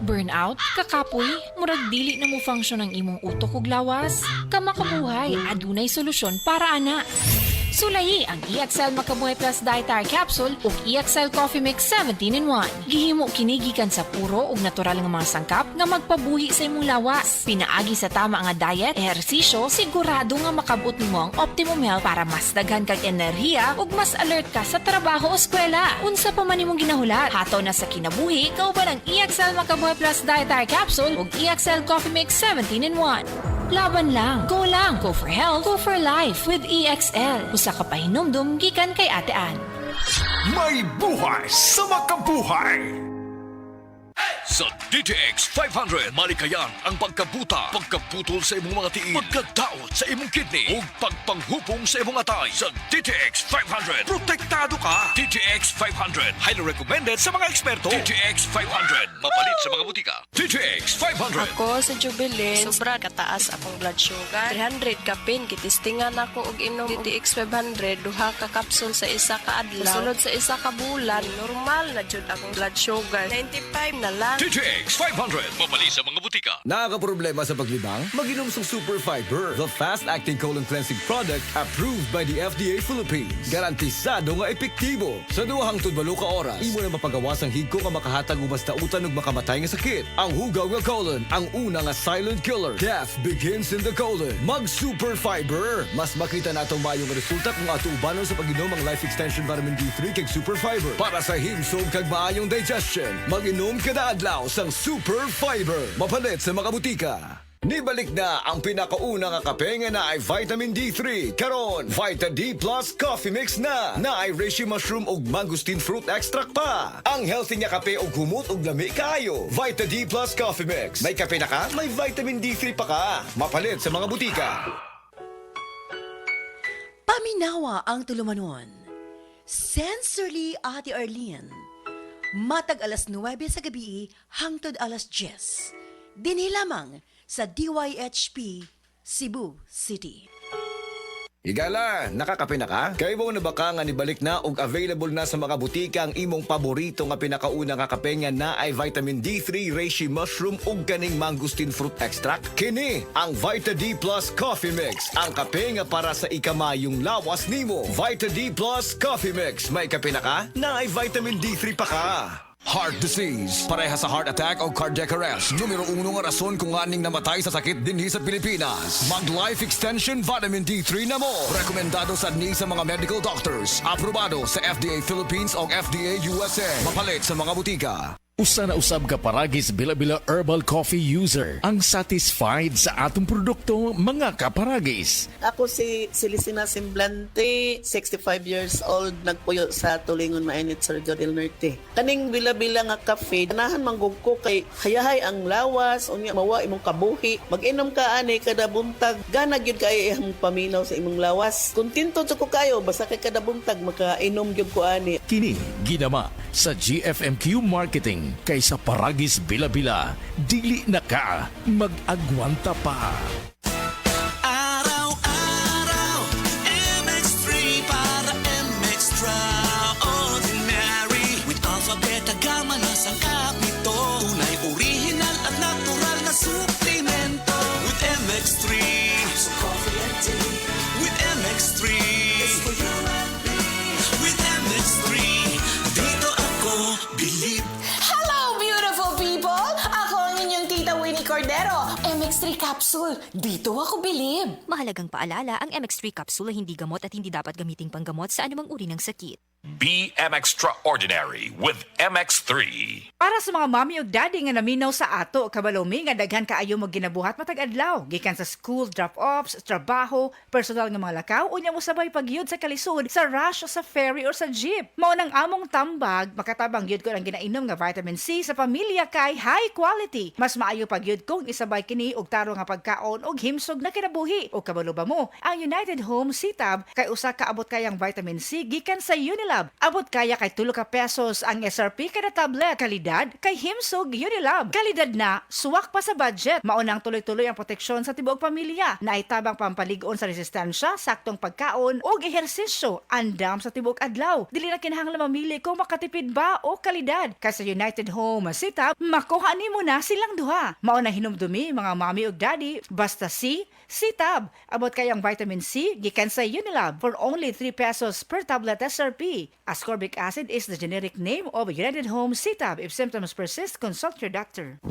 burnout, kakapoy, murag dili na mo function ang imong utok ug lawas. Kamakabuhay, adunay solusyon para ana. Sulayi ang EXL Makabuhay Plus Dietary Capsule ug EXL Coffee Mix 17-in-1. Gihimo kini gikan sa puro ug natural nga mga sangkap nga magpabuhi sa imong lawas. Pinaagi sa tama nga diet, ehersisyo, sigurado nga makabot nimo ang optimum health para mas daghan kag enerhiya ug mas alert ka sa trabaho o eskwela. Unsa pa man imong ginahulat, hataw na sa kinabuhi, kauban ang EXL Makabuhay Plus Dietary Capsule ug EXL Coffee Mix 17-in-1. Laban lang. Go for health, go for life with EXL. Usa ka pahinumdum gikan kay Ate Ann. May buhay sa makabuhay! Sa DTX 500, malikayan ang pagkabuta, pagkaputol sa imong mga tiil, pagkadaot sa imong kidney, ug pagpanghupong sa imong atay. Sa DTX 500, protektado ka! DTX 500, highly recommended sa mga eksperto. DTX 500, mapalit sa mga butika. DTX 500. Ako sa Jubilee, sobra kataas akong blood sugar. 300 kapin, kitistingan ako og inom DTX 500, duha ka kapsul sa isa ka adlaw. Sunod sa isa ka bulan, normal na jud akong blood sugar. 95 na lang. DTX 500, mapalit sa mga butika. Nakakaproblema sa paglibang? Mag-inom sa Super Fiber, the fast-acting colon cleansing product approved by the FDA Philippines. Garantisado nga epektibo. Sa duhang tudbalo ka oras, imo na mapagawas ang higko nga makahatag ubas utan ug makamatay nga sakit. Ang hugaw nga colon, ang una nga silent killer. Death begins in the colon. Mag-Super Fiber. Mas makita natong mayong resulta kung ato ubanon sa pag-inom ang Life Extension Vitamin D3 kag Super Fiber. Para sa himsog kag maayong digestion, mag-inom kada adlaw sang Super Fiber. Mapalit sa mga butika. Nibalik na ang pinakauna nga kape nga na ay Vitamin D3. Karon, Vita D Plus Coffee Mix na ay reishi mushroom ug mangosteen fruit extract pa. Ang healthy nga kape ug humot ug lami kaayo. Vita D Plus Coffee Mix. May kape na ka, may Vitamin D3 pa ka. Mapalit sa mga butika. Paminawa ang tulumanon. Sensorily Ate Arlene. Matag alas 9 sa gabi hangtod alas 10. Dinhi lamang sa DYHP Cebu City. Igala, nakakape na ka? Kay mo na baka nga nibalik na ug available na sa mga butika ang imong paborito nga pinakauna nga kape nga na ay Vitamin D3, reishi mushroom ug kaning mangosteen fruit extract? Kini ang Vita D Plus Coffee Mix, ang kape nga para sa ikamayong lawas nimo. Vita D Plus Coffee Mix, may kape na ka? Na ay Vitamin D3 pa ka. Heart disease, pareha sa heart attack o cardiac arrest. Numero 1 nga rason kung aning namatay sa sakit dinhi sa Pilipinas. Mag-Life Extension Vitamin D3 na mo. Rekomendado sa sa mga medical doctors. Aprobado sa FDA Philippines o FDA USA. Mapalit sa mga butika. Usa na usab ka paragis bila-bila herbal coffee user ang satisfied sa atong produkto mga kaparagis. Ako si Celisina Semblante, 65 years old, nagpuyo sa Tulingon Mainit, Surigao del Norte. Kaning bila-bila nga kafe, ganahan manggug ko kay hayahay ang lawas, unya mawa imong kabuhi. Mag-inom ka ani kada buntag, gana gyud kay imong paminaw sa imong lawas. Kontento jud ko kayo basta kay kada buntag makainom gyud ko ani. Kini ginama sa GFMQ Marketing kaysa paragis bila-bila, dili na ka mag-agwanta pa. Araw-araw, MX3 para MX-Traordinary. With alpha, beta, gamma na sangkap nito. Tunay, original at natural na suplemento. With MX3, so coffee and tea. With MX3, it's for you and me. With MX3, dito ako believe. Cordero, MX3 capsule. Dito ako bilib. Mahalagang paalala, ang MX3 capsule ay hindi gamot at hindi dapat gamiting panggamot sa anumang uri ng sakit. Be Extraordinary with MX3. Para sa mga mami ug daddy nga naminaw sa ato, kabalumi nga daghan kaayo mo ginabuhat matag adlaw, gikan sa school drop-offs, trabaho, personal nga mga lakaw, unya mo sabay pagyud sa kalisod, sa rush o sa ferry or sa jeep. Mao nang among tambag, makatabang gyud ko ang ginainom nga vitamin C sa pamilya kay high quality. Mas maayo pagyud kung isabay kini og taro nga pagkaon og himsog na kinabuhi. O kabalo ba mo, ang United Home Sitab kay usa ka abot kayang vitamin C gikan sa Unilag Unilab. Abot kaya kay tulo ka pesos ang SRP kada tablet. Kalidad kay Himsog Unilab. Kalidad na, suwak pa sa budget. Maunang tuloy-tuloy ang proteksyon sa tibuok pamilya. Naitabang pampaligon sa resistensya, saktong pagkaon o ehersisyo. Andam sa tibuok adlaw. Dili na kinahanglan mamili kung makatipid ba o kalidad. Kay sa United Home Sitab, makuha nimo na silang duha. Maunang hinumdumi mga mami ug daddy, basta Sitab. Abot kay ang vitamin C gikan sa Unilab for only 3 pesos per tablet SRP. Ascorbic acid is the generic name of United Home Sitab. If symptoms persist, consult your doctor.